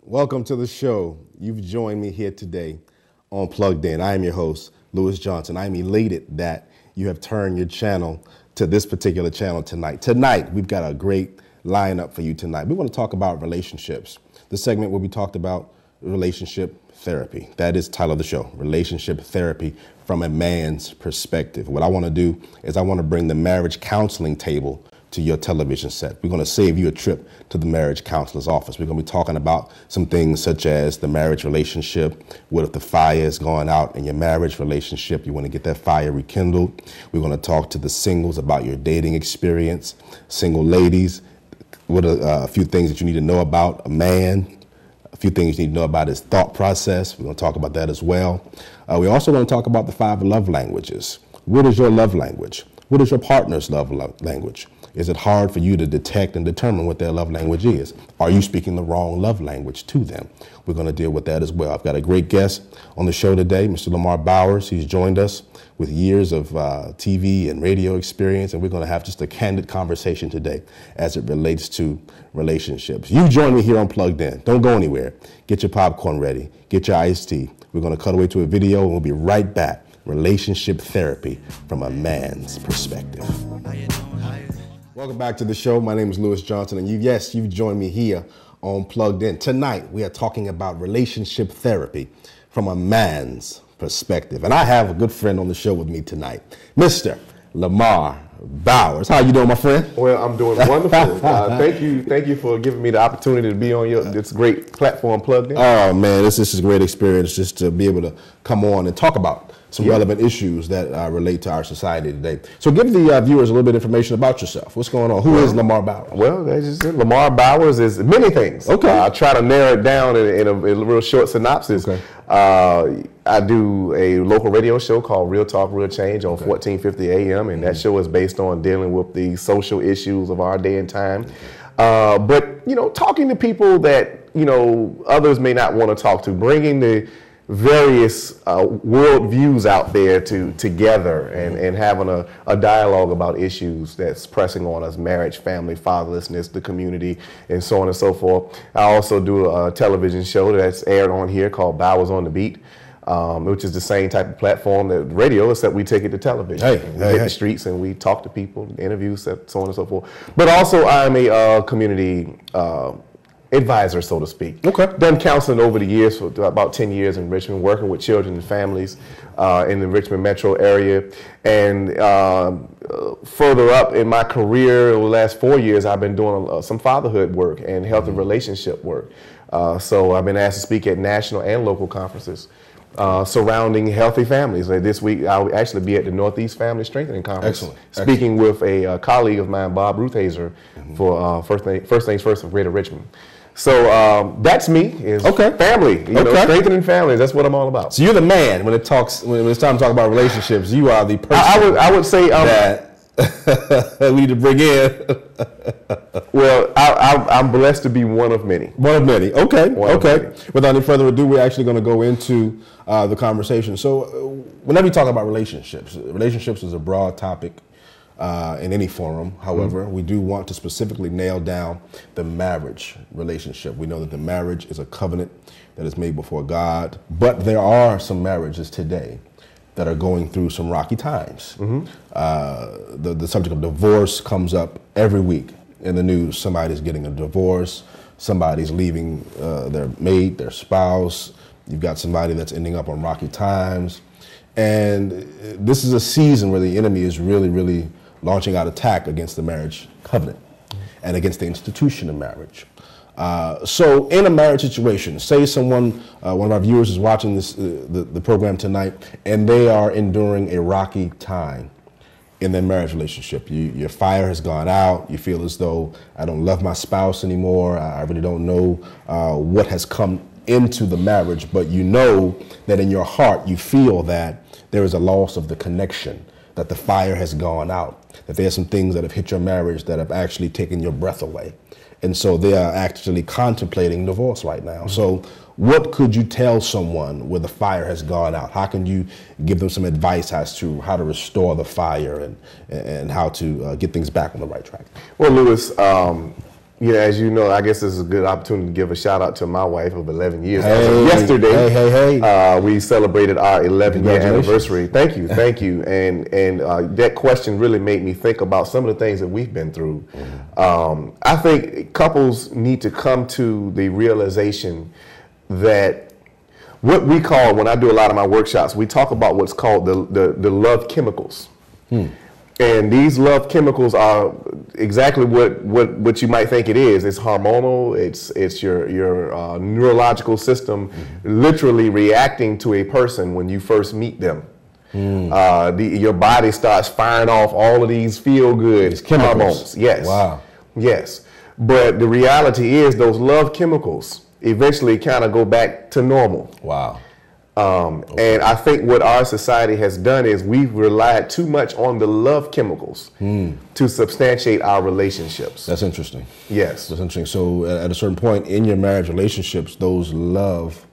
Welcome to the show. You've joined me here today on Plugged In. I am your host, Lewis Johnson. I'm elated that you have turned your channel to this particular channel tonight. Tonight, we've got a great lineup for you tonight. We want to talk about relationships. This segment will be talked about relationship therapy. That is the title of the show, Relationship Therapy from a Man's Perspective. What I want to do is I want to bring the marriage counseling table to your television set. We're going to save you a trip to the marriage counselor's office. We're going to be talking about some things such as the marriage relationship. What if the fire is going out in your marriage relationship? You want to get that fire rekindled. We're going to talk to the singles about your dating experience. Single ladies, what are a few things that you need to know about a man? A few things you need to know about his thought process. We're going to talk about that as well. We also want to talk about the 5 love languages. What is your love language? What is your partner's love language? Is it hard for you to detect and determine what their love language is? Are you speaking the wrong love language to them? We're going to deal with that as well. I've got a great guest on the show today, Mr. Lamar Bowers. He's joined us with years of TV and radio experience, and we're going to have just a candid conversation today as it relates to relationships. You join me here on Plugged In. Don't go anywhere. Get your popcorn ready. Get your iced tea. We're going to cut away to a video, and we'll be right back. Relationship therapy from a man's perspective. Welcome back to the show. My name is Lewis Johnson, and you've joined me here on Plugged In. Tonight, we are talking about relationship therapy from a man's perspective. And I have a good friend on the show with me tonight, Mr. Lamar Bowers. How you doing, my friend? Well, I'm doing wonderful. Thank you for giving me the opportunity to be on this great platform, Plugged In. Oh, man, this is a great experience just to be able to come on and talk about some relevant issues that relate to our society today. So give the viewers a little bit of information about yourself. What's going on? Who is Lamar Bowers? Well, that's just it. Lamar Bowers is many things. Okay. I try to narrow it down in a real short synopsis. Okay. I do a local radio show called Real Talk, Real Change on 1450 AM, and that show is based on dealing with the social issues of our day and time. But, talking to people that, others may not want to talk to, bringing the various world views out there together and having a dialogue about issues that's pressing on us: marriage, family, fatherlessness, the community, and so on and so forth. I also do a television show that's aired on here called Bowers on the Beat, which is the same type of platform that radio, except we take it to television. We hit the streets and we talk to people, interviews, so on and so forth. But also I'm a community advisor, so to speak. Okay. Done counseling over the years, for about 10 years in Richmond, working with children and families in the Richmond metro area. And further up in my career, over the last 4 years, I've been doing some fatherhood work and health and relationship work. So I've been asked to speak at national and local conferences surrounding healthy families. Like this week, I'll actually be at the Northeast Family Strengthening Conference. Excellent. Speaking with a colleague of mine, Bob Ruthhazer, for First Things First of Greater Richmond. So that's me. Is family. Strengthening families. That's what I'm all about. So you're the man when it's time to talk about relationships. You are the person. I would say that we need to bring in. Well, I'm blessed to be one of many. One of many. Okay. Many. Without any further ado, we're actually going to go into the conversation. So whenever you talk about relationships is a broad topic in any forum. However, we do want to specifically nail down the marriage relationship. We know that the marriage is a covenant that is made before God, but there are some marriages today that are going through some rocky times. The subject of divorce comes up every week in the news. Somebody's getting a divorce, somebody's leaving their mate, their spouse. You've got somebody that's ending up on rocky times. And this is a season where the enemy is really launching out attack against the marriage covenant and against the institution of marriage. So in a marriage situation, say someone, one of our viewers is watching the program tonight, and they are enduring a rocky time in their marriage relationship. Your fire has gone out. You feel as though I don't love my spouse anymore. I really don't know what has come into the marriage, but you know that in your heart you feel that there is a loss of the connection, that the fire has gone out, that there are some things that have hit your marriage that have actually taken your breath away. And so they are actually contemplating divorce right now. So what could you tell someone where the fire has gone out? How can you give them some advice as to how to restore the fire and how to get things back on the right track? Well, Lewis, Yeah, as you know, I guess this is a good opportunity to give a shout out to my wife of 11 years. Yesterday, we celebrated our 11-year anniversary. Thank you, thank you. And that question really made me think about some of the things that we've been through. I think couples need to come to the realization that what we call, when I do a lot of my workshops, we talk about what's called the love chemicals. And these love chemicals are exactly what you might think it is. It's hormonal. It's your neurological system literally reacting to a person when you first meet them. Your body starts firing off all of these feel-good hormones. Yes. Wow. Yes. But the reality is those love chemicals eventually kind of go back to normal. Wow. And I think what our society has done is we've relied too much on the love chemicals to substantiate our relationships. That's interesting. Yes. That's interesting. So at a certain point in your marriage relationships, those love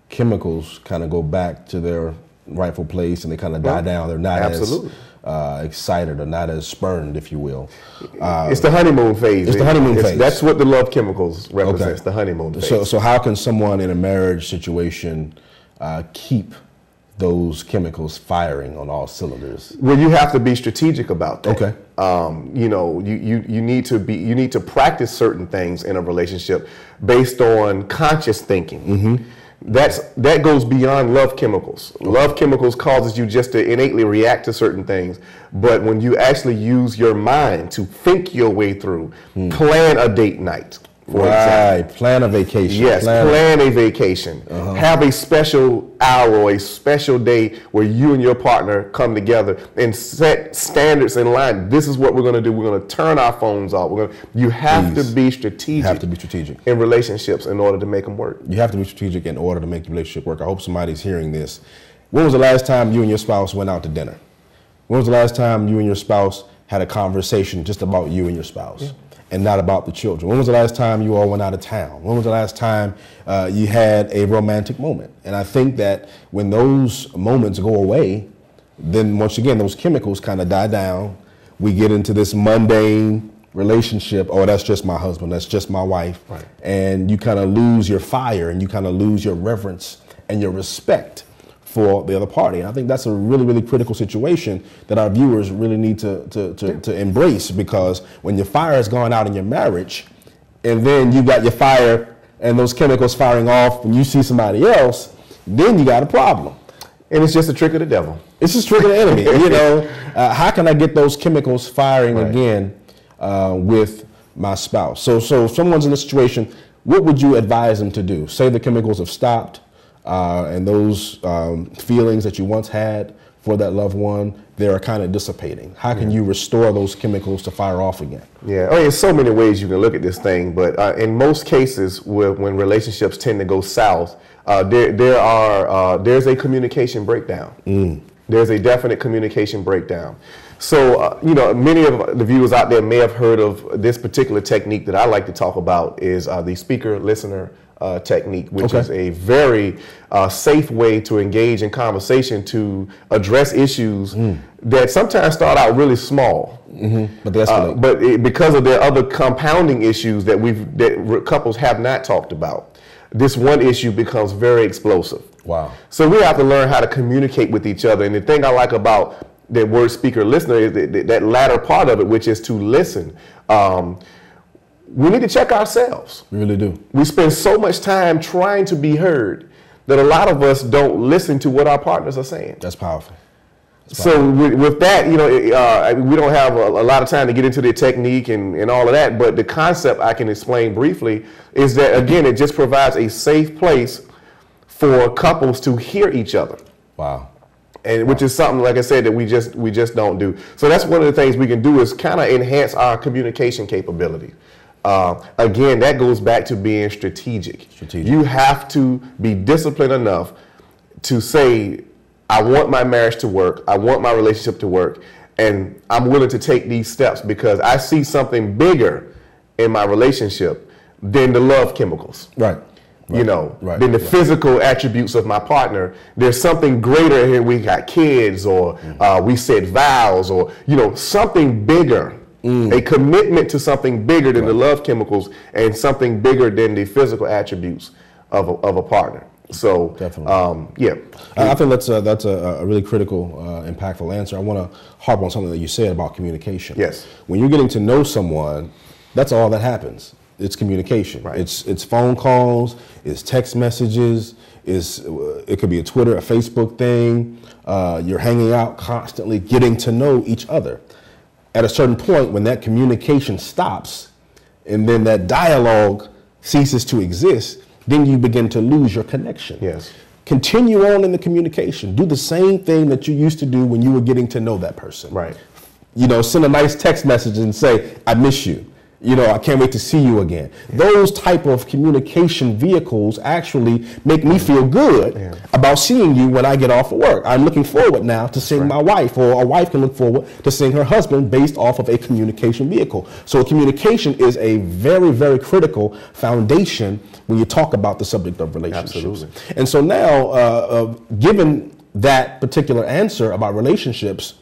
chemicals kind of go back to their rightful place and they kind of die down. They're not as excited or not as spurned, if you will. It's the honeymoon phase. It's the honeymoon phase. That's what the love chemicals represents, the honeymoon phase. So how can someone in a marriage situation keep those chemicals firing on all cylinders? Well, you have to be strategic about that. Okay. You know, you need to practice certain things in a relationship based on conscious thinking. That goes beyond love chemicals. Love chemicals causes you just to innately react to certain things, but when you actually use your mind to think your way through, plan a date night. Plan a vacation. Yes, plan a vacation. Have a special hour or a special day where you and your partner come together and set standards in line. This is what we're going to do. We're going to turn our phones off. You have to be strategic. You have to be strategic in relationships in order to make them work. You have to be strategic in order to make the relationship work. I hope somebody's hearing this. When was the last time you and your spouse went out to dinner? When was the last time you and your spouse had a conversation just about you and your spouse? And not about the children? When was the last time you all went out of town? When was the last time you had a romantic moment? And I think that when those moments go away, then once again, those chemicals kind of die down. We get into this mundane relationship. Oh, that's just my husband. That's just my wife. Right. And you kind of lose your fire and you kind of lose your reverence and your respect for the other party. And I think that's a really, really critical situation that our viewers really need to embrace, because when your fire has gone out in your marriage and then you got your fire and those chemicals firing off and you see somebody else, then you got a problem. And it's just a trick of the devil. It's just a trick of the enemy. You know, how can I get those chemicals firing again with my spouse? So if someone's in a situation, what would you advise them to do? Say the chemicals have stopped, and those feelings that you once had for that loved one, they're kind of dissipating. How can you restore those chemicals to fire off again? Yeah, I mean, there's so many ways you can look at this thing, but in most cases, when relationships tend to go south, there's a communication breakdown. There's a definite communication breakdown. So, you know, many of the viewers out there may have heard of this particular technique that I like to talk about, is the speaker-listener technique, which is a very safe way to engage in conversation to address issues that sometimes start out really small, but because of their other compounding issues that couples have not talked about, this one issue becomes very explosive. Wow! So we have to learn how to communicate with each other, and the thing I like about the word speaker listener is that latter part of it, which is to listen. We need to check ourselves. We really do. We spend so much time trying to be heard that a lot of us don't listen to what our partners are saying. That's powerful. So with that, you know, we don't have a lot of time to get into the technique and all of that, but the concept I can explain briefly is that, again, it just provides a safe place for couples to hear each other. Wow. And which is something, like I said, that we just don't do. So that's one of the things we can do, is kind of enhance our communication capability. Again, that goes back to being strategic. You have to be disciplined enough to say, I want my marriage to work, I want my relationship to work, and I'm willing to take these steps because I see something bigger in my relationship than the love chemicals. You know, than the physical attributes of my partner. There's something greater here. We got kids, or we set vows, or, you know, something bigger A commitment to something bigger than the love chemicals and something bigger than the physical attributes of a partner. So, yeah. I think that's a really critical, impactful answer. I want to harp on something that you said about communication. Yes. When you're getting to know someone, that's all that happens. It's communication. Right. It's phone calls, it's text messages, it could be a Twitter, a Facebook thing. You're hanging out constantly, getting to know each other. At a certain point, when that communication stops, and then that dialogue ceases to exist, then you begin to lose your connection. Yes. Continue on in the communication. Do the same thing that you used to do when you were getting to know that person. Right. You know, send a nice text message and say, I miss you. You know, I can't wait to see you again. Those type of communication vehicles actually make me feel good about seeing you when I get off of work. I'm looking forward now to seeing my wife, or a wife can look forward to seeing her husband based off of a communication vehicle. So communication is a very, very critical foundation when you talk about the subject of relationships. Absolutely. And so now, given that particular answer about relationships,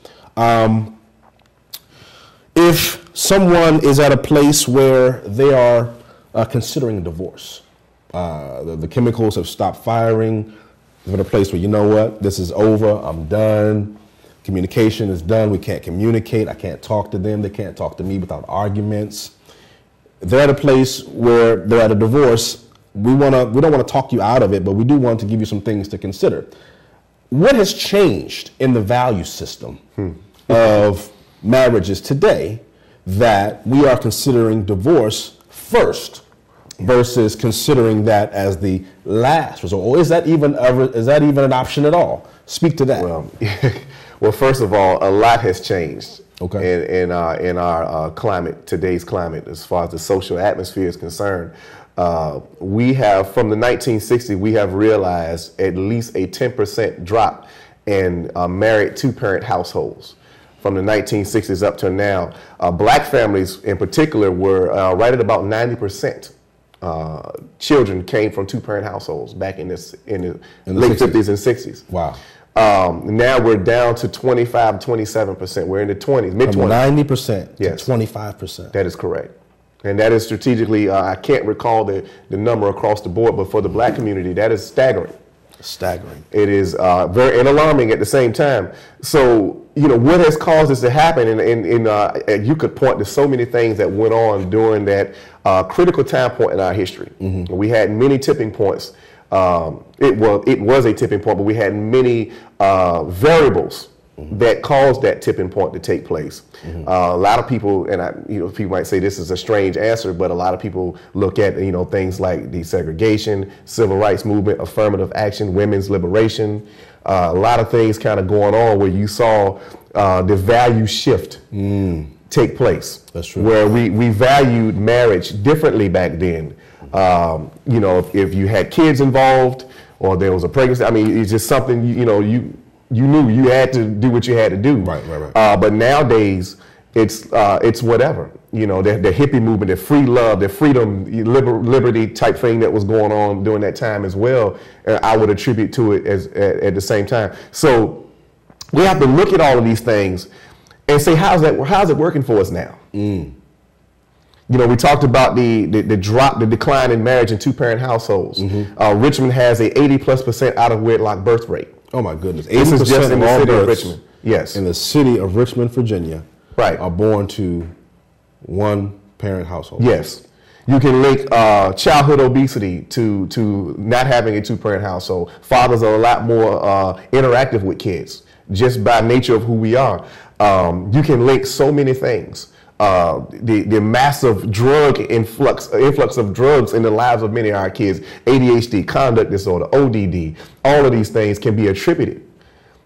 if someone is at a place where they are considering a divorce, the chemicals have stopped firing, they're at a place where, you know what, this is over, I'm done, communication is done, we can't communicate, I can't talk to them, they can't talk to me without arguments. They're at a place where they're at a divorce. We don't want to talk you out of it, but we do want to give you some things to consider. What has changed in the value system of marriages today that we are considering divorce first versus considering that as the last resort? Or is that even an option at all? Speak to that. Well, first of all, a lot has changed. Okay. In our climate, today's climate, as far as the social atmosphere is concerned. We have, from the 1960s, we have realized at least a 10% drop in married two-parent households. From the 1960s up to now, black families in particular were right at about 90%. Children came from two-parent households back in the late 50s and 60s. Wow. Now we're down to 25, 27%. We're in the 20s, mid-20s. From 90% to Yes. 25%. That is correct. And that is strategically, I can't recall the number across the board, but for the black community, that is staggering. Staggering. It is very and alarming at the same time. So, you know, what has caused this to happen? And you could point to so many things that went on during that critical time point in our history. We had many tipping points. It was a tipping point, but we had many variables that caused that tipping point to take place. A lot of people, and people might say this is a strange answer, but a lot of people look at things like desegregation, civil rights movement, affirmative action, women's liberation, a lot of things kind of going on where you saw the value shift take place. That's true. Where we valued marriage differently back then. If you had kids involved or there was a pregnancy, I mean, it's just something you knew you had to do what you had to do. Right. But nowadays, it's whatever. The hippie movement, the free love, the freedom, liberty type thing that was going on during that time as well. I would attribute to it at the same time. So we have to look at all of these things and say, how's it working for us now? We talked about the decline in marriage in two-parent households. Richmond has a 80+% out of wedlock birth rate. Oh my goodness! 80% This is just in of the all city of births Richmond. Yes. in the city of Richmond, Virginia, Right. are born to one-parent household. Yes. You can link childhood obesity to not having a two-parent household. Fathers are a lot more interactive with kids just by nature of who we are. You can link so many things. The massive drug influx of drugs in the lives of many of our kids, ADHD, conduct disorder, ODD, all of these things can be attributed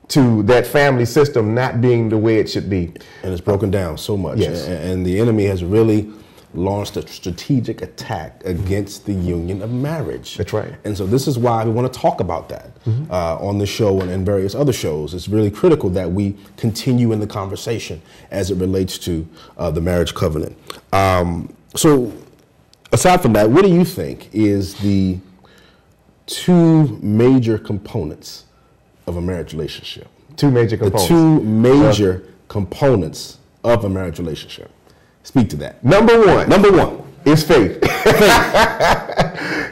to that family system not being the way it should be. And it's broken down so much. Yes. And the enemy has really launched a strategic attack against the union of marriage. That's right. And so this is why we want to talk about that on this show and various other shows. It's really critical that we continue in the conversation as it relates to the marriage covenant. So aside from that, what do you think is the two major components of a marriage relationship? Two major components. The two major components of a marriage relationship. Speak to that. Number one. Number one is faith.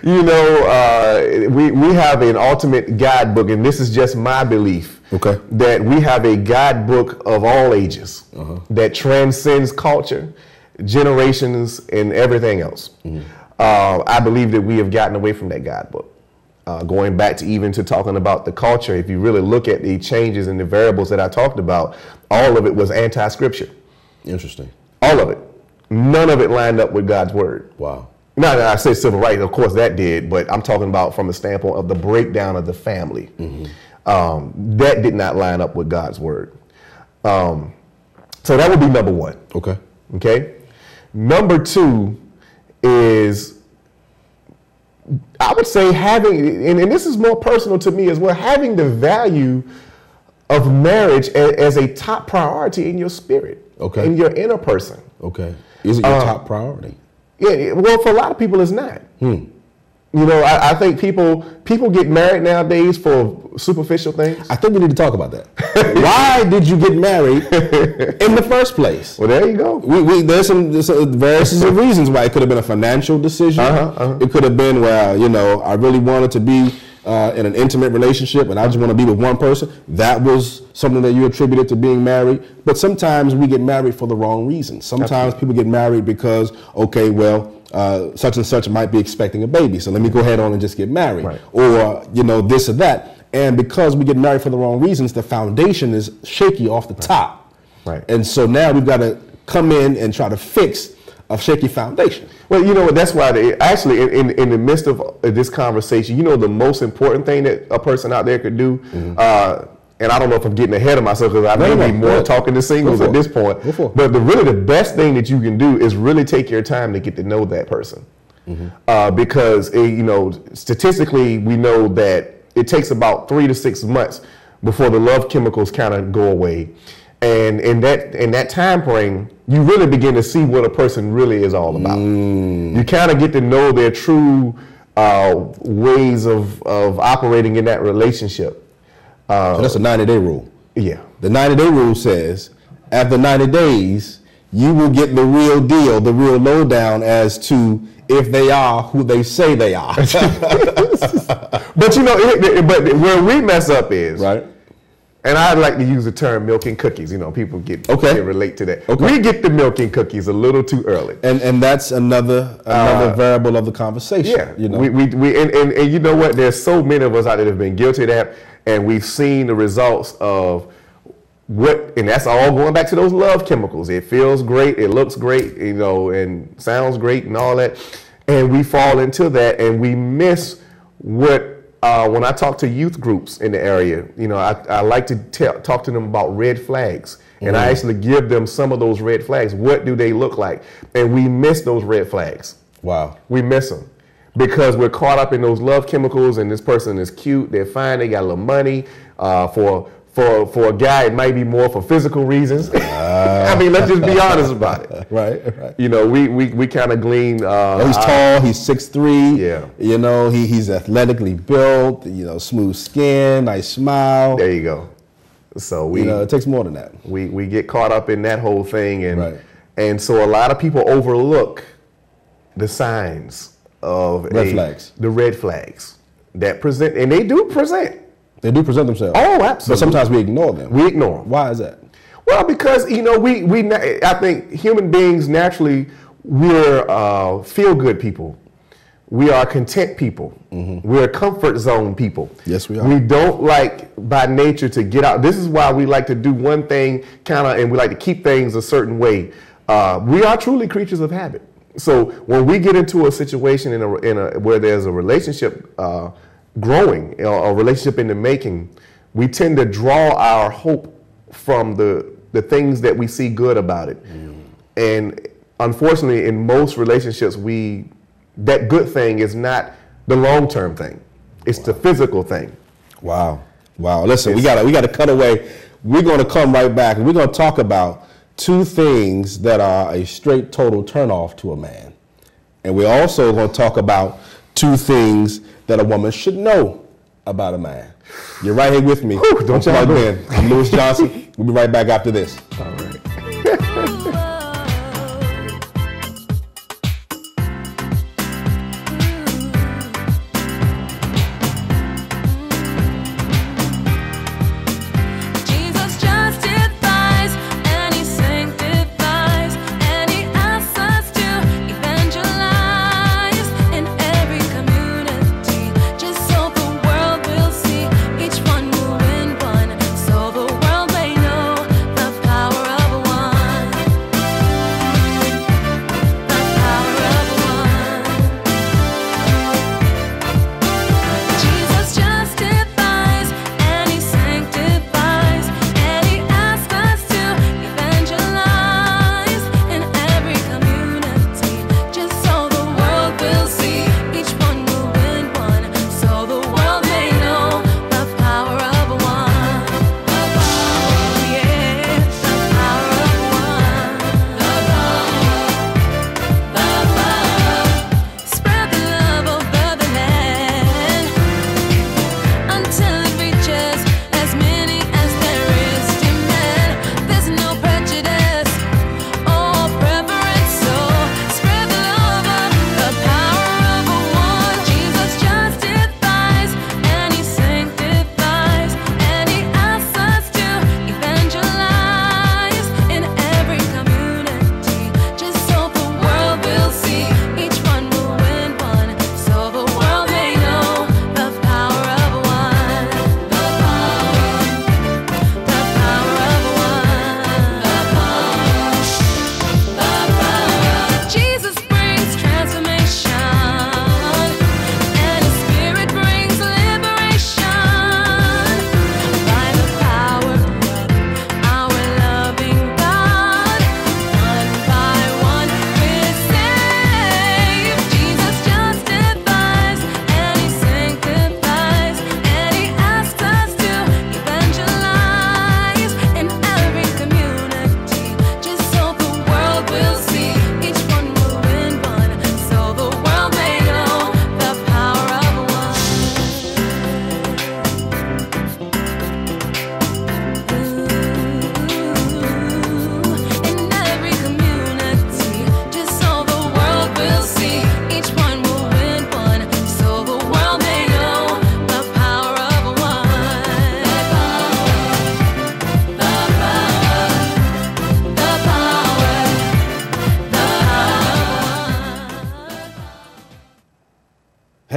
You know, we have an ultimate guidebook, and this is just my belief. Okay. That we have a guidebook of all ages that transcends culture, generations, and everything else. I believe that we have gotten away from that guidebook. Going back to even to talking about the culture, if you really look at the changes and the variables that I talked about, all of it was anti-scripture. Interesting. All of it. None of it lined up with God's word. Wow. Now, I say civil rights, of course that did, but I'm talking about from the standpoint of the breakdown of the family. That did not line up with God's word. So that would be number one. Okay. Okay. Number two is, I would say having, and this is more personal to me as well, having the value of marriage as a top priority in your spirit. Okay. In your inner person. Okay. Is it your top priority? Yeah, well, for a lot of people, it's not. You know, I think people get married nowadays for superficial things. I think we need to talk about that. Why did you get married in the first place? Well, there you go. There's some various reasons why. It could have been a financial decision. It could have been, well, you know, I really wanted to be in an intimate relationship and I just want to be with one person. That was something that you attributed to being married. But sometimes we get married for the wrong reasons. Sometimes people get married because, okay, well, such and such might be expecting a baby, so let me go ahead on and just get married. Right. Or, you know, this or that. And because we get married for the wrong reasons, the foundation is shaky off the top. Right. And so now we've got to come in and try to fix a shaky foundation. Well, you know what, that's why actually in the midst of this conversation, you know, the most important thing that a person out there could do, and I don't know if I'm getting ahead of myself because I may be more talking to singles at this point, but really the best thing that you can do is really take your time to get to know that person. Because, you know, statistically, we know that it takes about 3 to 6 months before the love chemicals kind of go away. And in that time frame, you really begin to see what a person really is all about. You kind of get to know their true ways of operating in that relationship. So that's a 90-day rule. Yeah. The 90-day rule says after 90 days, you will get the real deal, the real lowdown as to if they are who they say they are. But you know, but where we mess up is, right. And I'd like to use the term milk and cookies. You know, people can relate to that. Okay. We get the milk and cookies a little too early, and that's another variable of the conversation. Yeah, you know, and you know what? There's so many of us out there that have been guilty of that, and we've seen the results of what, and that's all going back to those love chemicals. It feels great, it looks great, you know, and sounds great, and all that, and we fall into that, and we miss what. When I talk to youth groups in the area, you know, I like to talk to them about red flags. And I actually give them some of those red flags. What do they look like? And we miss those red flags. Wow. We miss them because we're caught up in those love chemicals, and this person is cute, they're fine, they got a little money. For a guy, it might be more for physical reasons. I mean, let's just be honest about it. Right. You know, we kind of glean. He's tall. He's 6'3". Yeah. You know, he's athletically built. You know, smooth skin, nice smile. There you go. So you know, it takes more than that. We get caught up in that whole thing, and so a lot of people overlook the signs of the red flags that present, and they do present. They do present themselves. Oh, absolutely. But sometimes we ignore them. We ignore them. Why is that? Well, because, you know, I think human beings naturally, we're feel-good people. We are content people. We're comfort zone people. Yes, we are. We don't like, by nature, to get out. This is why we like to do one thing, and we like to keep things a certain way. We are truly creatures of habit. So when we get into a situation where there's a relationship growing, a relationship in the making, we tend to draw our hope from the things that we see good about it. And unfortunately, in most relationships, that good thing is not the long-term thing. It's the physical thing. Wow. Listen, we got to cut away. We're going to come right back, and we're going to talk about 2 things that are a straight total turnoff to a man. And we're also going to talk about 2 things that a woman should know about a man. You're right here with me. Whew, don't y'all plug in. I'm Lewis Johnson. We'll be right back after this. All right.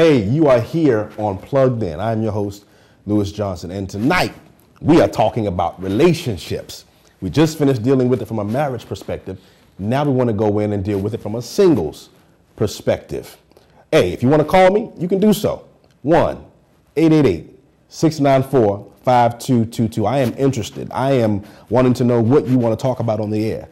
Hey, you are here on Plugged In. I'm your host, Lewis Johnson, and tonight we are talking about relationships. We just finished dealing with it from a marriage perspective. Now we want to go in and deal with it from a singles perspective. Hey, if you want to call me, you can do so. 1-888-694-5222. I am interested. I am wanting to know what you want to talk about on the air.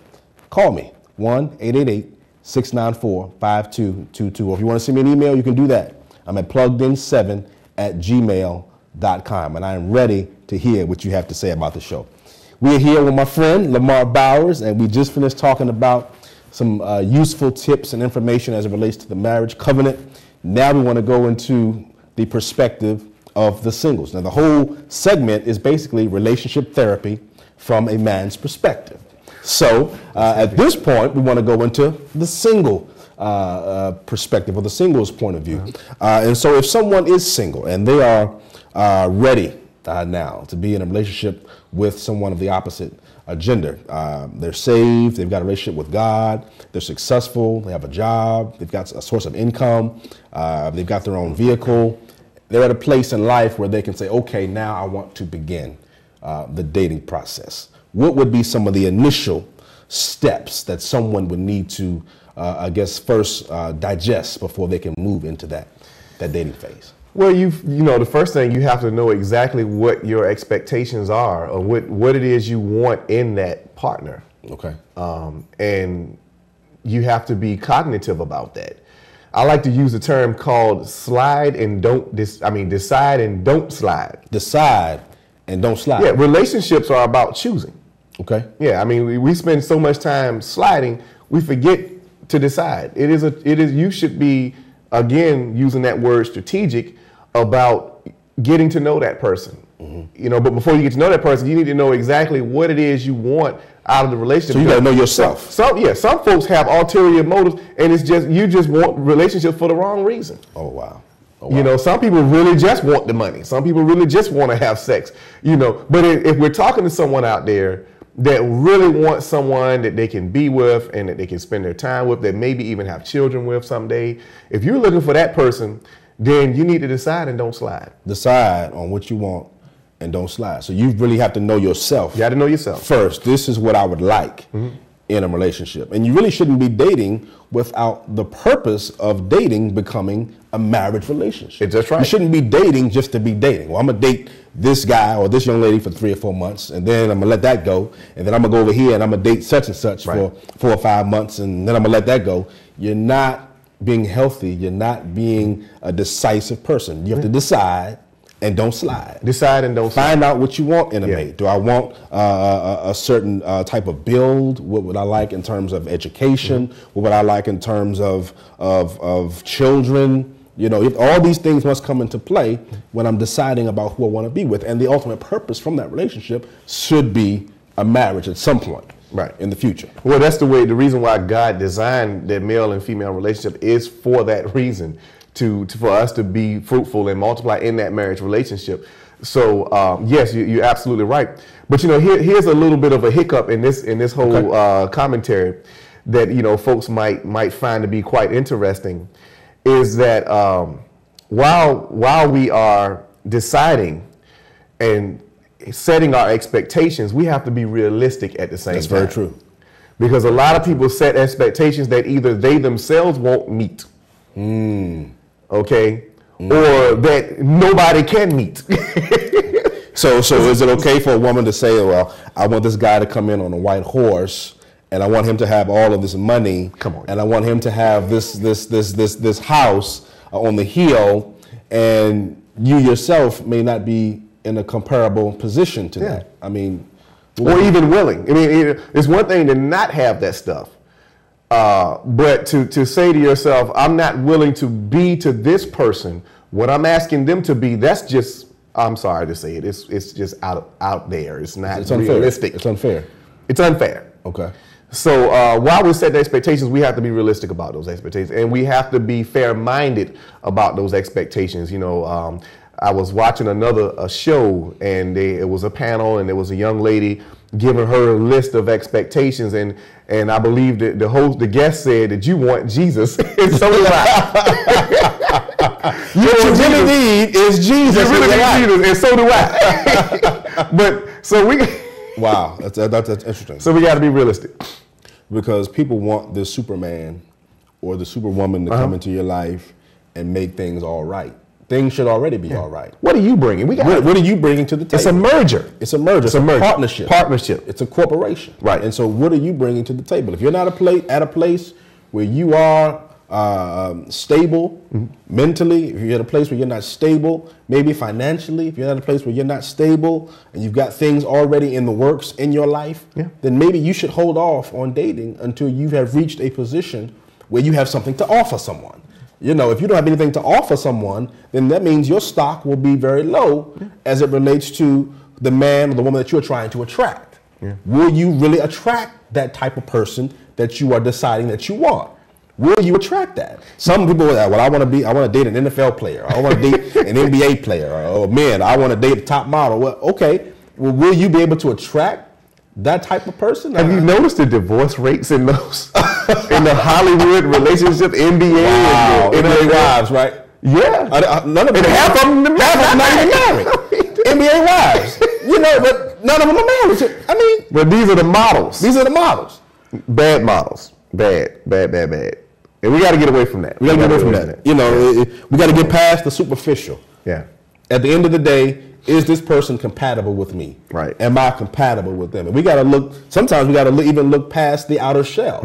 Call me, 1-888-694-5222. Or if you want to send me an email, you can do that. I'm at pluggedin7@gmail.com, and I am ready to hear what you have to say about the show. We are here with my friend, Lamar Bowers, and we just finished talking about some useful tips and information as it relates to the marriage covenant. Now we want to go into the perspective of the singles. Now, the whole segment is basically relationship therapy from a man's perspective. So at this point, we want to go into the single perspective, or the singles point of view. And so if someone is single and they are ready now to be in a relationship with someone of the opposite gender, they're saved, they've got a relationship with God, they're successful, they have a job, they've got a source of income, they've got their own vehicle, they're at a place in life where they can say, okay, now I want to begin the dating process. What would be some of the initial steps that someone would need to, first digest before they can move into that dating phase? Well, the first thing, you have to know exactly what your expectations are, or what it is you want in that partner. Okay. And you have to be cognitive about that. I like to use a term called decide and don't slide. Decide and don't slide. Yeah, relationships are about choosing. Okay. Yeah, I mean, we spend so much time sliding, we forget to decide. You should be, again, using that word strategic about getting to know that person. Mm-hmm. But before you get to know that person, you need to know exactly what it is you want out of the relationship. So you got to know yourself. Some folks have ulterior motives, and you just want relationships for the wrong reason. Oh, wow. Some people really just want the money. Some people really just want to have sex, But if we're talking to someone out there that really wants someone that they can be with and that they can spend their time with, that maybe even have children with someday, if you're looking for that person, then you need to decide and don't slide. Decide on what you want and don't slide. So you really have to know yourself. You got to know yourself. First, this is what I would like in a relationship. And you really shouldn't be dating without the purpose of dating becoming a marriage relationship. That's right. You shouldn't be dating just to be dating. Well, I'm going to date this guy or this young lady for 3 or 4 months, and then I'm going to let that go. And then I'm going to go over here and I'm going to date such and such for 4 or 5 months, and then I'm going to let that go. You're not being healthy. You're not being a decisive person. You have to decide and don't slide. Decide and don't slide. Find out what you want in a mate. Do I want a certain type of build? What would I like in terms of education? What would I like in terms of children? All these things must come into play when I'm deciding about who I want to be with. And the ultimate purpose from that relationship should be a marriage at some point in the future. Well, that's the reason why God designed that male and female relationship is for that reason. For us to be fruitful and multiply in that marriage relationship. So yes, you're absolutely right. But here's a little bit of a hiccup in this whole commentary that folks might find to be quite interesting, is that while we are deciding and setting our expectations, we have to be realistic at the same time. That's very true. Because a lot of people set expectations that either they themselves won't meet. Okay, or that nobody can meet. So is it okay for a woman to say, well, I want this guy to come in on a white horse, and I want him to have all of this money, and I want him to have this house on the hill, and you yourself may not be in a comparable position to that? I mean, or even willing. I mean, it's one thing to not have that stuff. But to say to yourself, I'm not willing to be to this person what I'm asking them to be, that's just, I'm sorry to say it, it's just out there. It's not realistic. It's unfair. It's unfair. Okay. So while we set the expectations, we have to be realistic about those expectations, and we have to be fair-minded about those expectations. I was watching a show, and it was a panel, and there was a young lady giving her a list of expectations, and I believe that the guest said that you want Jesus, and so did I. What you really need is Jesus. You really need Jesus, and so do I. But so we. Wow, that's interesting. So we got to be realistic, because people want the Superman or the Superwoman to come into your life and make things all right. Things should already be all right. What are you bringing? What are you bringing to the table? It's a merger. It's a merger. It's a partnership. Partnership. It's a corporation. Right. And so what are you bringing to the table? If you're not at a place where you are stable mentally, if you're at a place where you're not stable, maybe financially, if you're at a place where you're not stable and you've got things already in the works in your life, then maybe you should hold off on dating until you have reached a position where you have something to offer someone. You know, if you don't have anything to offer someone, then that means your stock will be very low as it relates to the man or the woman that you're trying to attract. Will you really attract that type of person that you are deciding that you want? Will you attract that? Some people are like, well, I want to date an NFL player. I want to date an NBA player. Or man, I want to date a top model. Well, okay. Well, will you be able to attract that type of person? Have you noticed the divorce rates in those in the Hollywood relationship, NBA, and NBA wives, right? Yeah, none of them. Half of them not even married. NBA wives, you know, but none of them are married. I mean, but these are the models. These are the models. Bad models. Bad. And we got to get away from that. We got to get away from that. You know, we got to get past the superficial. Yeah. At the end of the day, is this person compatible with me? Right. Am I compatible with them? And we got to look, sometimes we got to even look past the outer shell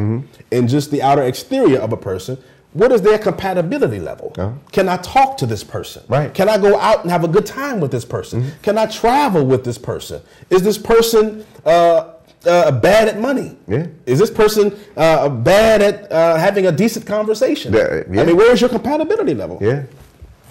and just the outer exterior of a person. What is their compatibility level? Can I talk to this person? Right. Can I go out and have a good time with this person? Can I travel with this person? Is this person bad at money? Yeah. Is this person bad at having a decent conversation? Yeah. I mean, where is your compatibility level? Yeah.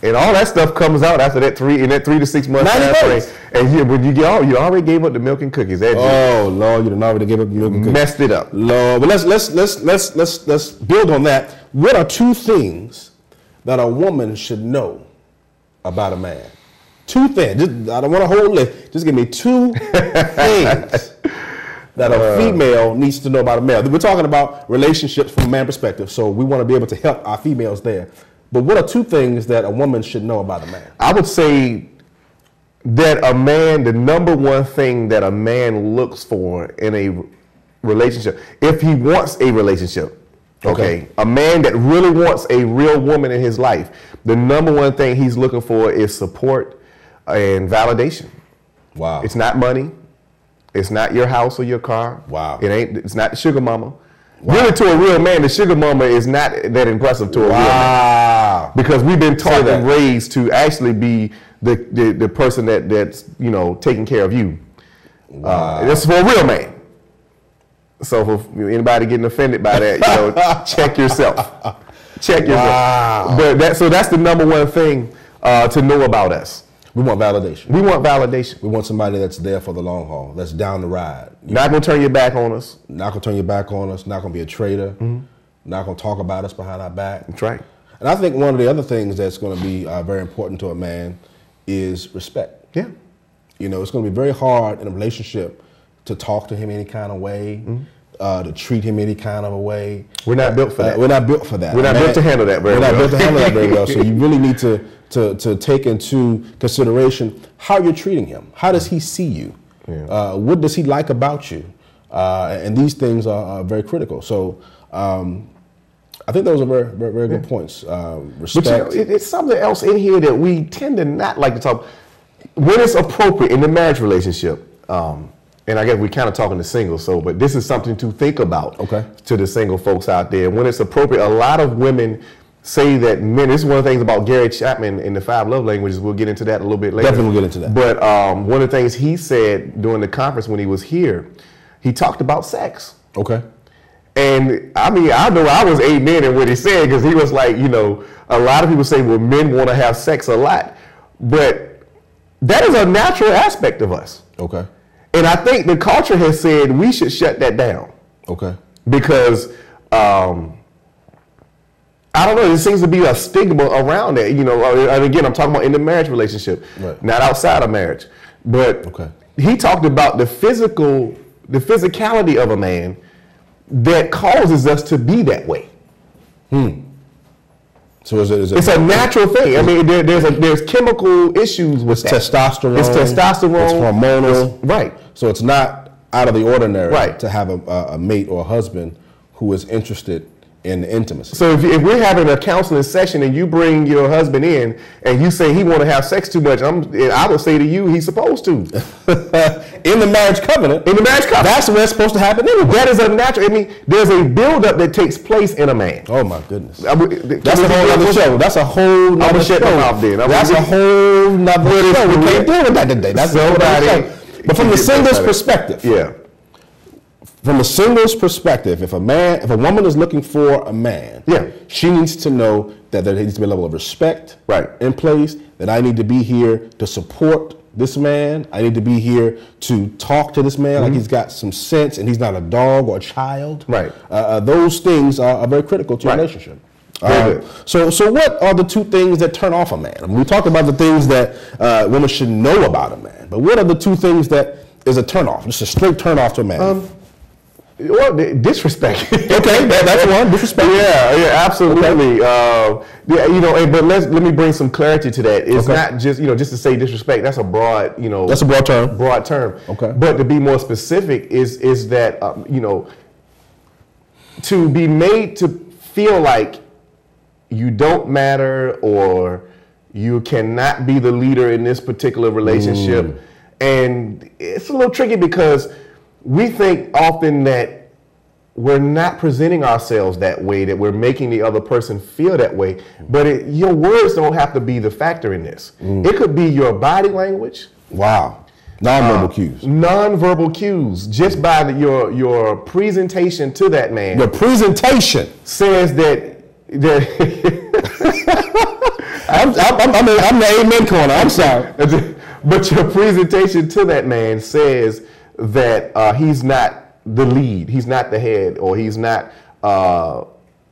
And all that stuff comes out after that 3 to 6 months. 90 days. And when you already gave up the milk and cookies. Oh Lord, you done already gave up the milk and cookies. Messed it up. Lord, but let's build on that. What are 2 things that a woman should know about a man? 2 things. I don't want a whole list. Just give me 2 things that a female needs to know about a male. We're talking about relationships from a man perspective, so we want to be able to help our females there. But what are 2 things that a woman should know about a man? I would say that a man, the number one thing that a man looks for in a relationship, if he wants a relationship, okay, a man that really wants a real woman in his life, the number one thing he's looking for is support and validation. Wow. It's not money. It's not your house or your car. Wow. It's not the sugar mama. Wow. Really, to a real man, the sugar mama is not that impressive to a real man. Because we've been taught and raised to actually be the person that's taking care of you. Wow. That's for a real man. So for anybody getting offended by that, check yourself. Check yourself. Wow. But that's the number one thing to know about us. We want validation. We want validation. We want somebody that's there for the long haul, that's down the ride. Not going to turn your back on us. Not going to turn your back on us. Not going to be a traitor. Not going to talk about us behind our back. That's right. And I think one of the other things that's going to be very important to a man is respect. Yeah. You know, it's going to be very hard in a relationship to talk to him any kind of way, to treat him any kind of a way. We're not built for that. We're not built for that. We're not built to handle that very well. We're not built to handle that very well. So you really need to take into consideration how you're treating him. How does he see you? Yeah. What does he like about you? And these things are very critical. So I think those are very, very, very good points. Respect. But it's something else in here that we tend to not like to talk. When it's appropriate in the marriage relationship, and I guess we're kind of talking to singles, but this is something to think about to the single folks out there. When it's appropriate, a lot of women say that men, this is one of the things about Gary Chapman in the 5 love languages, we'll get into that a little bit later. Definitely we'll get into that. But one of the things he said during the conference when he was here, he talked about sex. Okay. And I mean, I know I was amen in what he said, because he was like, a lot of people say, well, men want to have sex a lot. But that is a natural aspect of us. Okay. And I think the culture has said we should shut that down. Okay. Because, I don't know, there seems to be a stigma around that, and again, I'm talking about in the marriage relationship, not outside of marriage. But he talked about the physicality of a man that causes us to be that way. So is it? It's a natural thing. I mean, there's chemical issues with that. Testosterone. It's testosterone. It's hormonal. Right. So it's not out of the ordinary Right. to have a mate or a husband who is interested in intimacy. So if we're having a counseling session and you bring your husband in and you say he want to have sex too much, I would say to you he's supposed to. In the marriage covenant. In the marriage covenant. That's what's supposed to happen anyway. That is a natural. I mean, there's a buildup that takes place in a man. Oh my goodness. That's a whole other show. That's a whole nother show. That's a whole nother show. We can't deal with that today. That's somebody. But from the singles perspective. Yeah. From a singles perspective, if a woman is looking for a man, she needs to know that there needs to be a level of respect in place, that I need to be here to support this man. I need to be here to talk to this man like he's got some sense and he's not a dog or a child. Right. Those things are very critical to a relationship. So what are the two things that turn off a man? I mean, we talked about the things that women should know about a man, but what are the two things that is a turn off, just a straight turn off to a man? Well, disrespect. Okay, that's one. Disrespect. Yeah, absolutely. Okay. But let me bring some clarity to that. It's not just just to say disrespect. That's a broad That's a broad term. Broad term. Okay. But to be more specific is that to be made to feel like you don't matter or you cannot be the leader in this particular relationship, and it's a little tricky because we think often that we're not presenting ourselves that way, that we're making the other person feel that way. But your words don't have to be the factor in this. It could be your body language. Wow. Non-verbal cues. Non-verbal cues. Just by your presentation to that man. Your presentation says that I'm the amen corner. I'm sorry. But your presentation to that man says that he's not the lead, he's not the head, or he's not,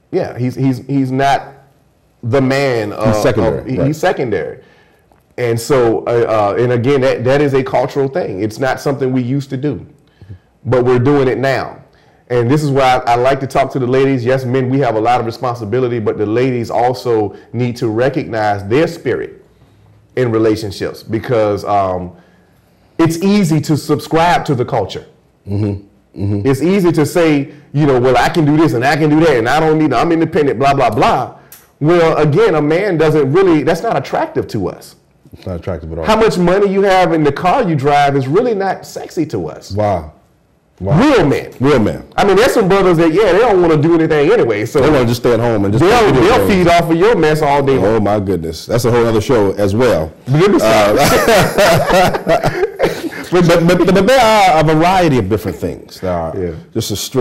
he's not the man. He's secondary. He's secondary. And so, and again, that is a cultural thing. It's not something we used to do, but we're doing it now. And this is why I like to talk to the ladies. Yes, men, we have a lot of responsibility, but the ladies also need to recognize their spirit in relationships, because it's easy to subscribe to the culture. It's easy to say, well, I can do this and I can do that and I don't need, I'm independent, blah, blah, blah. Well, again, a man doesn't really, that's not attractive to us. It's not attractive at all. How much money you have in the car you drive is really not sexy to us. Wow. Real men. Real men. I mean, there's some brothers that, they don't want to do anything anyway. So they want to just stay at home and just they'll feed off of your mess all day. Oh my goodness, that's a whole other show as well. But there are a variety of different things. There are just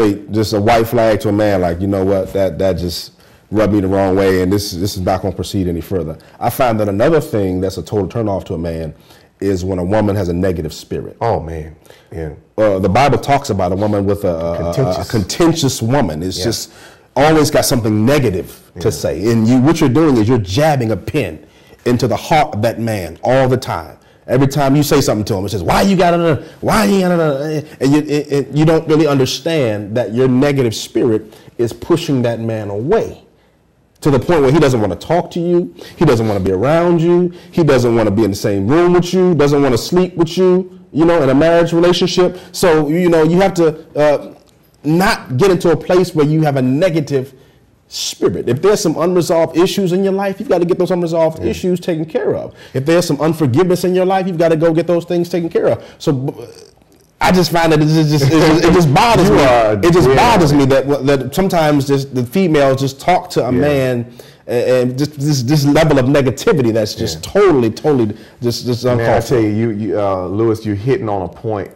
a white flag to a man, like, you know what, that just rubbed me the wrong way, and this is not going to proceed any further. I find that another thing that's a total turnoff to a man is when a woman has a negative spirit. Oh man, yeah. The Bible talks about a woman with a contentious woman. It's just always got something negative to say, and what you're doing is you're jabbing a pin into the heart of that man all the time. Every time you say something to him, it says, why you got another, why you got another, and you don't really understand that your negative spirit is pushing that man away to the point where he doesn't want to talk to you, he doesn't want to be around you, he doesn't want to be in the same room with you, doesn't want to sleep with you, in a marriage relationship. So, you have to not get into a place where you have a negative spirit. If there's some unresolved issues in your life, you've got to get those unresolved issues taken care of. If there's some unforgiveness in your life, you've got to go get those things taken care of. So I just find that it just bothers me. It just bothers me that sometimes the females just talk to a man and just this level of negativity that's just totally just uncalled for. I tell you, Lewis, you're hitting on a point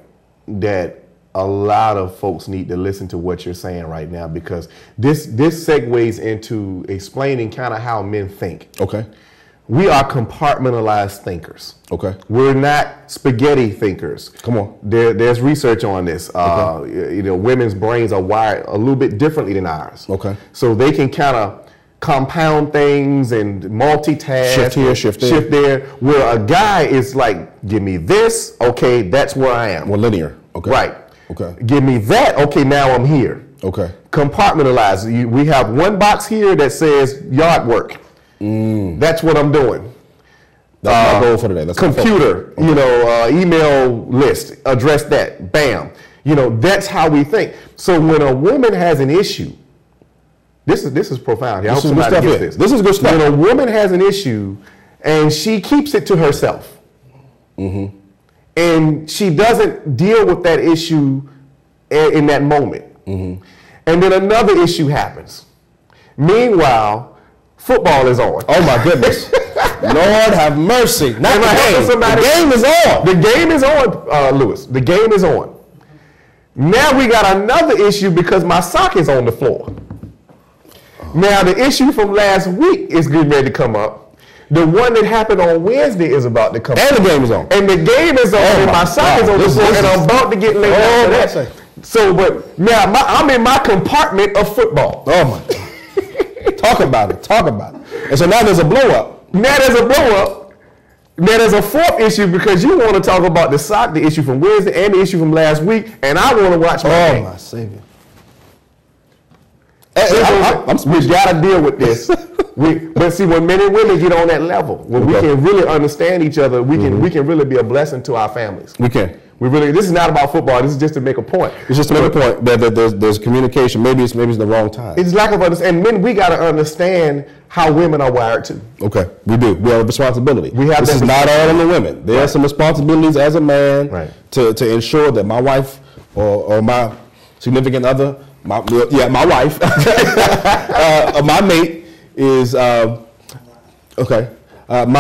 that a lot of folks need to listen to what you're saying right now, because this segues into explaining kind of how men think. Okay. We are compartmentalized thinkers. Okay. We're not spaghetti thinkers. Come on. There's research on this. Okay. Women's brains are wired a little bit differently than ours. Okay. So they can kind of compound things and multitask. Shift here, shift there. Where a guy is like, give me this, okay, that's where I am. More linear. Okay. Right. Okay. Give me that, okay, now I'm here. Okay. Compartmentalize. We have one box here that says yard work. That's what I'm doing. That's my goal for today. That's computer, email list, address that, bam. That's how we think. So when a woman has an issue, this is profound. I hope somebody gets this. This is good stuff. When a woman has an issue and she keeps it to herself, and she doesn't deal with that issue in that moment, and then another issue happens. Meanwhile, football is on. Oh my goodness. Lord have mercy. Not the game. The game is on. The game is on, Lewis. The game is on. Now we got another issue because my sock is on the floor. Now the issue from last week is getting ready to come up. The one that happened on Wednesday is about to come up. And the game is on. And the game is on, and my sock is on the floor, and I'm about to get laid out for that. So, but now I'm in my compartment of football. Oh my God. Talk about it. Talk about it. And so now there's a blow up. Now there's a blow up. Now there's a fourth issue because you want to talk about the sock, the issue from Wednesday, and the issue from last week, and I want to watch my game. Oh my Savior. We gotta deal with this. But see, when men and women get on that level, when we can really understand each other, we can really be a blessing to our families. We can. This is not about football. This is just to make a point. It's just to make a point that there's communication. Maybe it's the wrong time. It's lack of understanding. Men, we got to understand how women are wired too. Okay, we do. We have a responsibility. This is not all on the women. There are some responsibilities as a man to ensure that my wife or my significant other, my wife, my mate is my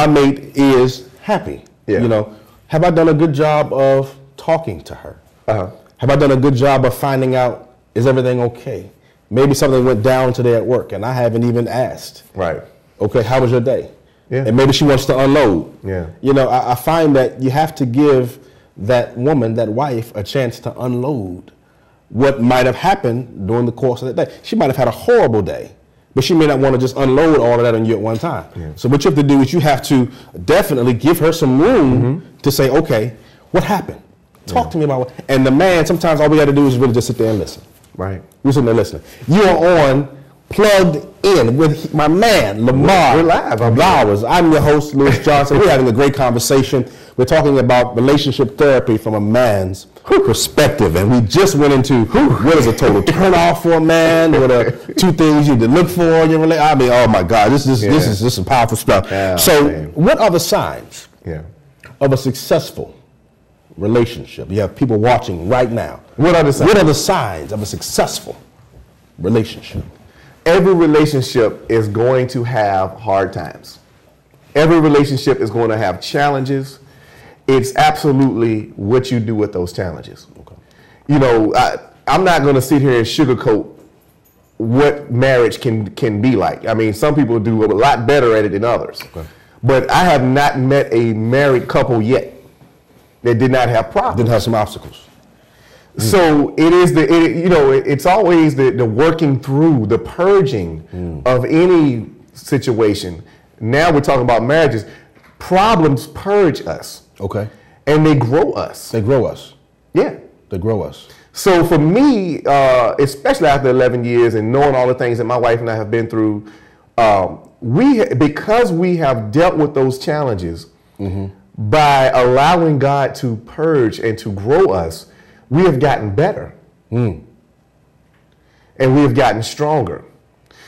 mate is happy. Yeah. Have I done a good job of talking to her? Have I done a good job of finding out, is everything okay? Maybe something went down today at work and I haven't even asked. Right. Okay, how was your day? Yeah. And maybe she wants to unload. Yeah. I find that you have to give that woman, that wife, a chance to unload what might have happened during the course of the day. She might have had a horrible day, but she may not want to just unload all of that on you at one time. Yeah. So what you have to do is you have to definitely give her some room to say, okay, what happened? Talk to me about what. And the man, sometimes all we got to do is really just sit there and listen. Right. We're sitting there listening. You are on Plugged In with my man, Lamar. We're live. I'm your host, Lewis Johnson. We're having a great conversation. We're talking about relationship therapy from a man's perspective. And we just went into what is a total turnoff for a man, what are two things you need to look for in your relationship. I mean, oh my God, this is some powerful stuff. What are the signs of a successful relationship? You have people watching right now. What are the signs of a successful relationship? Every relationship is going to have hard times. Every relationship is going to have challenges. It's absolutely what you do with those challenges. Okay. I'm not going to sit here and sugarcoat what marriage can be like. I mean, some people do a lot better at it than others. Okay. But I have not met a married couple yet that did not have problems. Didn't have some obstacles. So it is it's always the working through, the purging of any situation. Now we're talking about marriages. Problems purge us. Okay. And they grow us. They grow us. Yeah. They grow us. So for me, especially after 11 years and knowing all the things that my wife and I have been through, because we have dealt with those challenges, by allowing God to purge and to grow us, we have gotten better. And we have gotten stronger.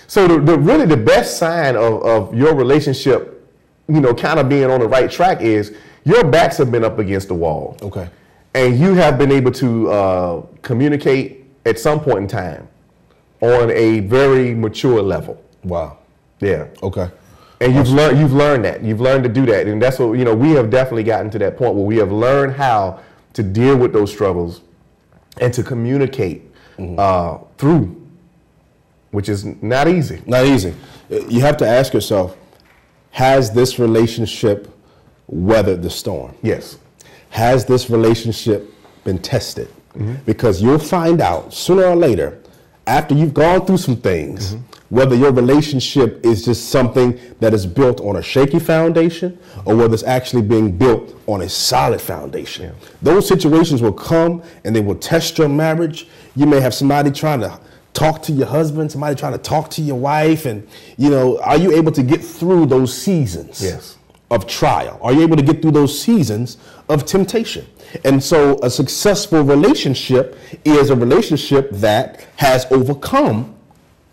So really the best sign of your relationship, kind of being on the right track is your backs have been up against the wall. Okay. And you have been able to communicate at some point in time on a very mature level. Wow. Yeah. Okay. And you've learned that. You've learned to do that. And that's what, we have definitely gotten to that point where we have learned how to deal with those struggles and to communicate through, which is not easy. Not easy. You have to ask yourself, has this relationship weathered the storm? Yes. Has this relationship been tested? Because you'll find out sooner or later, after you've gone through some things, whether your relationship is just something that is built on a shaky foundation or whether it's actually being built on a solid foundation. Yeah. Those situations will come and they will test your marriage. You may have somebody trying to talk to your husband, somebody trying to talk to your wife, and are you able to get through those seasons of trial? Are you able to get through those seasons of temptation? And so a successful relationship is a relationship that has overcome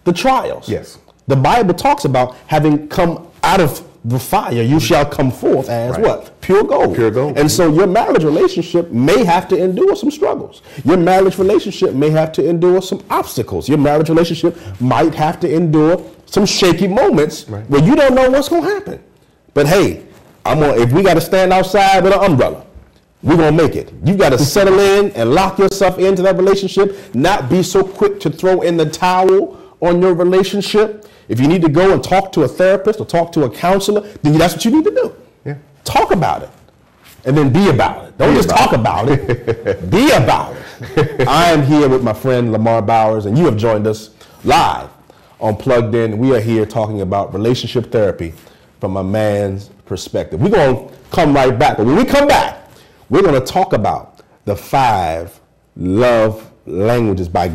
the trials. Yes. The Bible talks about having come out of the fire, you shall come forth as what? Pure gold. Pure gold. And so your marriage relationship may have to endure some struggles. Your marriage relationship may have to endure some obstacles. Your marriage relationship might have to endure some shaky moments where you don't know what's going to happen. But hey, if we got to stand outside with an umbrella, we're going to make it. You got to settle in and lock yourself into that relationship, not be so quick to throw in the towel on your relationship. If you need to go and talk to a therapist or talk to a counselor, then that's what you need to do. Yeah. Talk about it and then be about it. Don't just talk about it. Be about it. I am here with my friend Lamar Bowers, and you have joined us live on Plugged In. We are here talking about relationship therapy from a man's perspective. We're going to come right back. But when we come back, we're going to talk about the 5 love languages by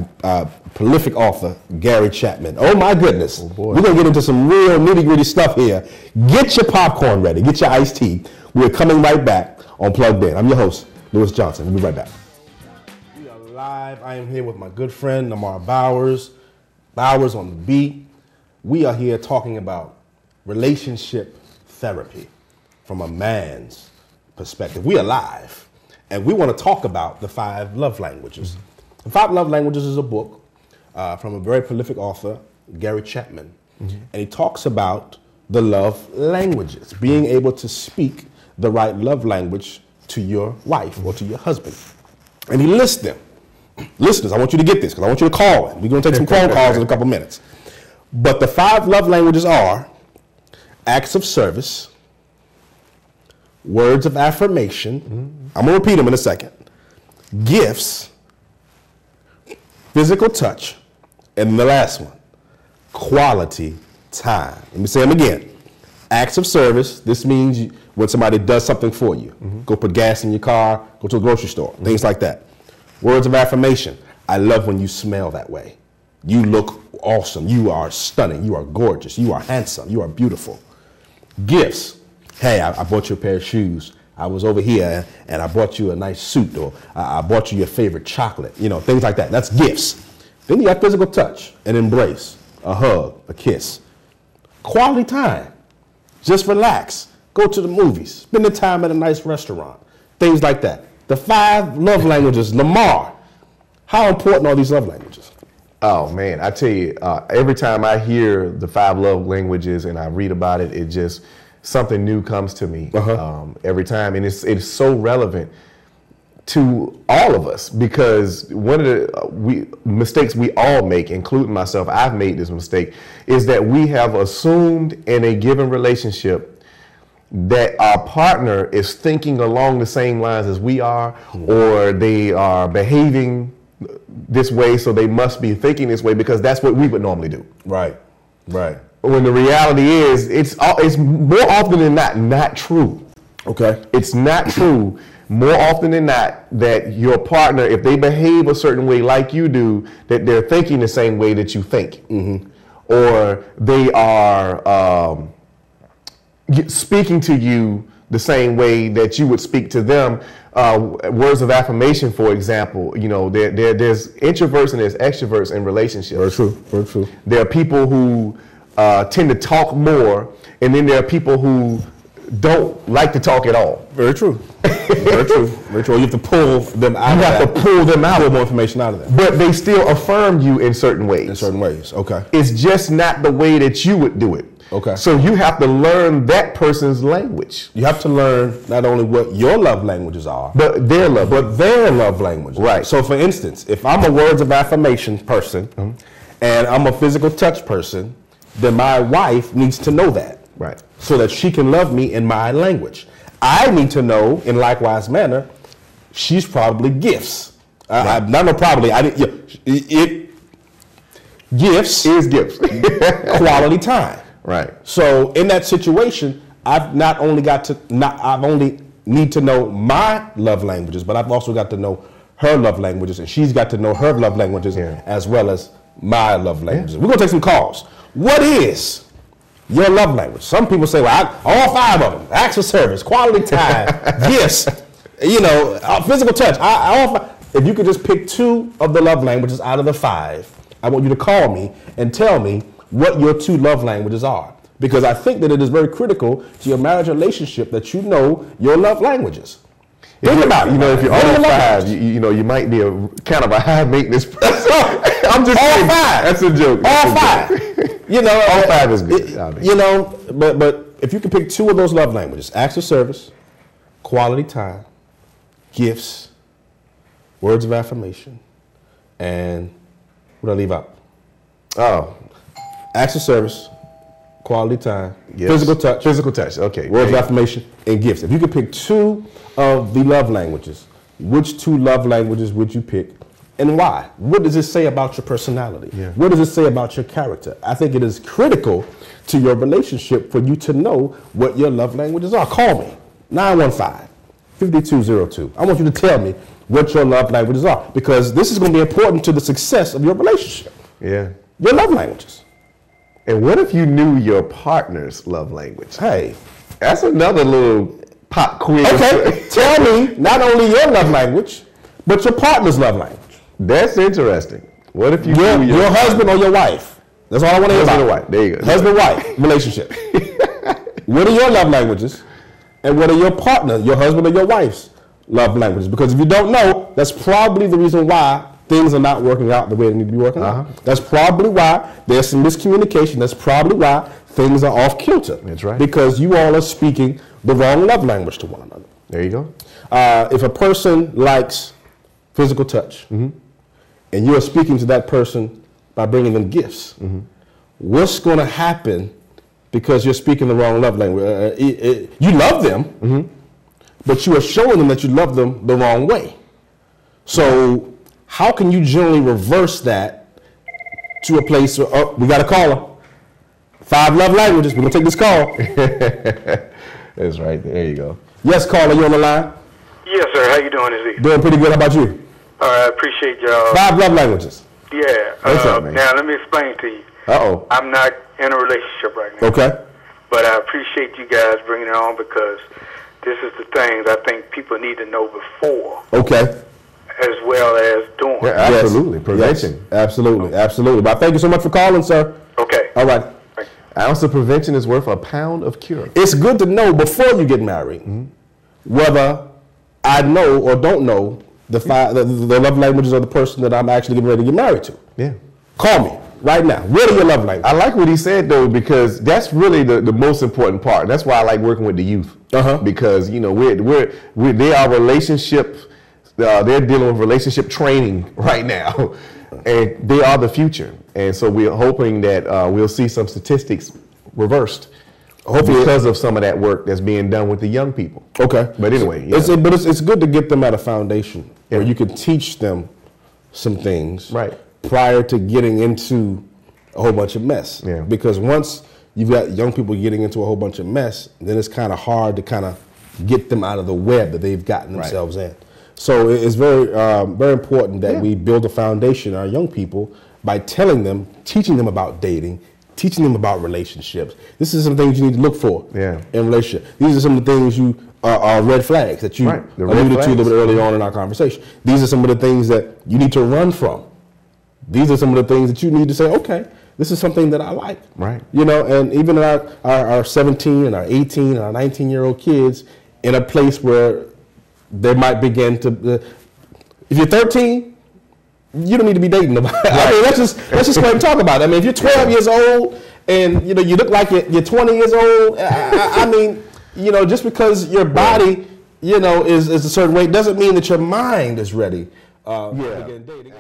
prolific author Gary Chapman. Oh my goodness. We're going to get into some real nitty-gritty stuff here. Get your popcorn ready. Get your iced tea. We're coming right back on Plugged In. I'm your host, Lewis Johnson. We'll be right back. We are live. I am here with my good friend Lamar Bowers. Bowers on the beat. We are here talking about relationship therapy from a man's perspective. We are live, and we want to talk about the 5 love languages. The 5 Love Languages is a book from a very prolific author, Gary Chapman. And he talks about the love languages, being able to speak the right love language to your wife or to your husband. And he lists them. Listeners, I want you to get this because I want you to call in. We're going to take some phone calls in a couple minutes. But the 5 love languages are acts of service, words of affirmation. I'm going to repeat them in a second. Gifts, physical touch, and the last one, quality time. Let me say them again. Acts of service, this means when somebody does something for you. Go put gas in your car, go to a grocery store, things like that. Words of affirmation, I love when you smell that way. You look awesome, you are stunning, you are gorgeous, you are handsome, you are beautiful. Gifts, hey, I bought you a pair of shoes. I was over here and I bought you a nice suit, or I bought you your favorite chocolate, things like that. That's gifts. Then you got physical touch, an embrace, a hug, a kiss. Quality time. Just relax. Go to the movies. Spend the time at a nice restaurant. Things like that. The 5 love languages. Lamar, how important are these love languages? Oh, man, I tell you, every time I hear the 5 love languages and I read about it, it just... something new comes to me every time, and it's so relevant to all of us, because one of the mistakes we all make, including myself, I've made this mistake, is that we have assumed in a given relationship that our partner is thinking along the same lines as we are, or they are behaving this way, so they must be thinking this way because that's what we would normally do. Right. When the reality is, it's more often than not true. Okay. It's not true more often than not that your partner, if they behave a certain way like you do, that they're thinking the same way that you think. Or they are speaking to you the same way that you would speak to them. Words of affirmation, for example, there's introverts and there's extroverts in relationships. Very true. There are people who tend to talk more, and then there are people who don't like to talk at all. Very true. Very true. You have to pull them out. Pull more information out of them. But they still affirm you in certain ways. Okay. It's just not the way that you would do it. Okay. So you have to learn that person's language. You have to learn not only what your love languages are, but their love language. Right. So for instance, if I'm a words of affirmation person and I'm a physical touch person, then my wife needs to know that. Right. So that she can love me in my language. I need to know in likewise manner, she's probably gifts. Gifts is gifts. Quality time. Right. So in that situation, I've only need to know my love languages, but I've also got to know her love languages, and she's got to know her love languages as well as my love languages. We're going to take some calls. What is your love language? Some people say, well, all 5 of them. Acts of service, quality time, gifts, physical touch. If you could just pick 2 of the love languages out of the 5, I want you to call me and tell me what your 2 love languages are. Because I think that it is very critical to your marriage relationship that you know your love languages. Think about it. If you're all 5, you might be kind of a high maintenance person. I'm just all saying, 5. That's a joke. All 5. All 5 is good. But if you could pick 2 of those love languages, acts of service, quality time, gifts, words of affirmation, and what did I leave out? Oh, acts of service, quality time, physical touch, okay, words of affirmation, and gifts. If you could pick 2 of the love languages, which 2 love languages would you pick, and why? What does it say about your personality? Yeah. What does it say about your character? I think it is critical to your relationship for you to know what your love languages are. Call me, 915-5202. I want you to tell me what your love languages are, because this is going to be important to the success of your relationship. Yeah. Your love languages. And what if you knew your partner's love language? Hey, that's another little pop quiz. Okay, tell me not only your love language, but your partner's love language. That's interesting. What if you knew your husband or your wife? That's all I want to hear about. Husband or wife. There you go. Husband-wife relationship. What are your love languages, and what are your partner, your husband or your wife's love languages? Because if you don't know, that's probably the reason why things are not working out the way they need to be working out. That's probably why there's some miscommunication. That's probably why things are off kilter. That's right. Because you all are speaking the wrong love language to one another. There you go. If a person likes physical touch, and you are speaking to that person by bringing them gifts, what's going to happen because you're speaking the wrong love language? You love them, but you are showing them that you love them the wrong way. So how can you generally reverse that to a place where, oh, we got a caller. 5 love languages. We're going to take this call. That's right. There you go. Yes, caller, you on the line? Yes, sir. How you doing this evening? Doing pretty good. How about you? I appreciate y'all. 5 love languages. Yeah. What's up, man? Now, let me explain to you. Uh-oh. I'm not in a relationship right now. Okay. But I appreciate you guys bringing it on, because this is the things I think people need to know before. Okay. As well as doing. Yeah, absolutely. Yes. Prevention. Yes. Absolutely. Absolutely. But thank you so much for calling, sir. Okay. All right. Thank you. An ounce of prevention is worth a pound of cure. It's good to know before you get married whether I know or don't know the love languages of the person that I'm actually getting ready to get married to. Yeah. Call me right now. What are your love languages? I like what he said, though, because that's really the most important part. That's why I like working with the youth. Because, they are relationship, they're dealing with relationship training right now. And they are the future. And so we're hoping that we'll see some statistics reversed. Hopefully, because of some of that work that's being done with the young people. Okay. But anyway, it's good to get them at a foundation where you can teach them some things prior to getting into a whole bunch of mess. Yeah. Because once you've got young people getting into a whole bunch of mess, then it's kind of hard to kind of get them out of the web that they've gotten themselves in. So it's very, very important that we build a foundation in our young people by telling them, teaching them about dating, teaching them about relationships. This is some things you need to look for in a relationship. These are some of the things you are red flags that you alluded to a little bit early on in our conversation. These are some of the things that you need to run from. These are some of the things that you need to say, okay, this is something that I like. Right. And even our 17 and our 18 and our 19-year-old kids in a place where they might begin to, if you're 13, you don't need to be dating nobody. I mean, let's just go ahead and talk about it. I mean, if you're 12 years old and you look like you're 20 years old, I mean, just because your body, is a certain way doesn't mean that your mind is ready to begin dating.